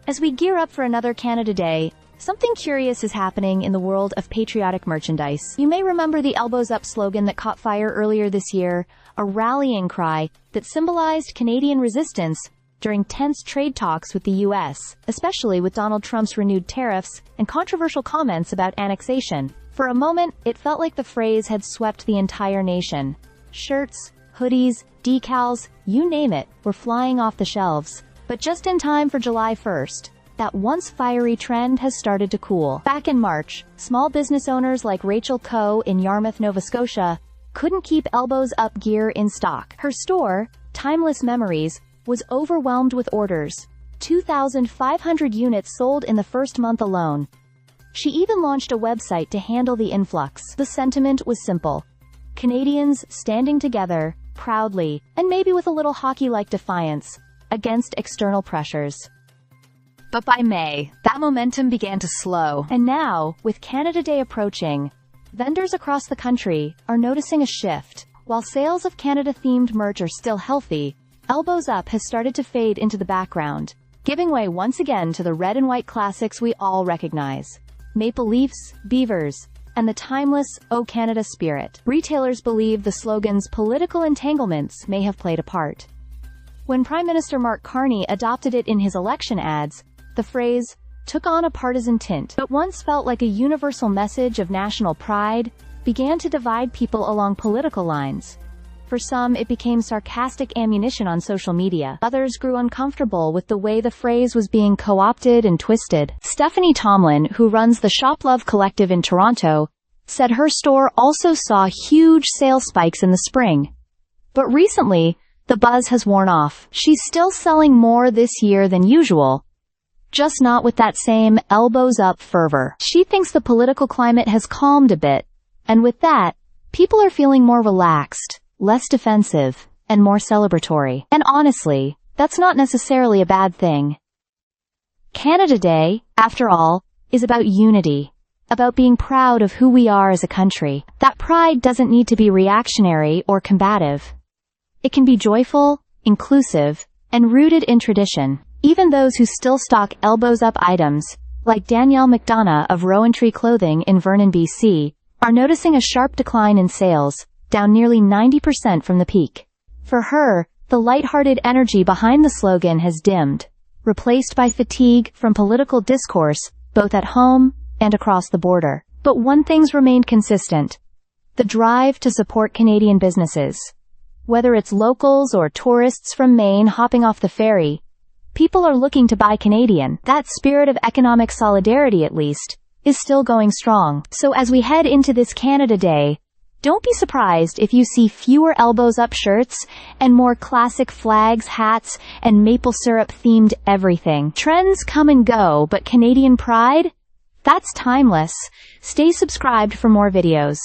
As we gear up for another Canada Day, something curious is happening in the world of patriotic merchandise. You may remember the Elbows Up slogan that caught fire earlier this year, a rallying cry that symbolized Canadian resistance during tense trade talks with the U.S., especially with Donald Trump's renewed tariffs and controversial comments about annexation. For a moment, it felt like the phrase had swept the entire nation. Shirts, hoodies, decals, you name it, were flying off the shelves. But just in time for July 1st, that once fiery trend has started to cool. Back in March, small business owners like Rachel Coe in Yarmouth, Nova Scotia, couldn't keep Elbows Up gear in stock. Her store, Timeless Memories, was overwhelmed with orders. 2,500 units sold in the first month alone. She even launched a website to handle the influx. The sentiment was simple: Canadians standing together, proudly, and maybe with a little hockey-like defiance, against external pressures. But by May, that momentum began to slow. And now, with Canada Day approaching, vendors across the country are noticing a shift. While sales of Canada-themed merch are still healthy, Elbows Up has started to fade into the background, giving way once again to the red and white classics we all recognize: Maple Leafs, Beavers, and the timeless "O Canada" spirit. Retailers believe the slogan's political entanglements may have played a part. When Prime Minister Mark Carney adopted it in his election ads, the phrase took on a partisan tint. But once felt like a universal message of national pride, began to divide people along political lines. For some, it became sarcastic ammunition on social media. Others grew uncomfortable with the way the phrase was being co-opted and twisted. Stephanie Tomlin, who runs the Shop Love Collective in Toronto, said her store also saw huge sales spikes in the spring. But recently, the buzz has worn off. She's still selling more this year than usual, just not with that same elbows up fervor. She thinks the political climate has calmed a bit, and with that, people are feeling more relaxed, less defensive, and more celebratory. And honestly, that's not necessarily a bad thing. Canada Day, after all, is about unity, about being proud of who we are as a country. That pride doesn't need to be reactionary or combative. It can be joyful, inclusive, and rooted in tradition. Even those who still stock elbows up items, like Danielle McDonough of Rowan Tree Clothing in Vernon, BC, are noticing a sharp decline in sales, down nearly 90% from the peak. For her, the lighthearted energy behind the slogan has dimmed, replaced by fatigue from political discourse, both at home and across the border. But one thing's remained consistent: the drive to support Canadian businesses. Whether it's locals or tourists from Maine hopping off the ferry, people are looking to buy Canadian. That spirit of economic solidarity, at least, is still going strong. So as we head into this Canada Day, don't be surprised if you see fewer elbows up shirts and more classic flags, hats, and maple syrup themed everything. Trends come and go, but Canadian pride? That's timeless. Stay subscribed for more videos.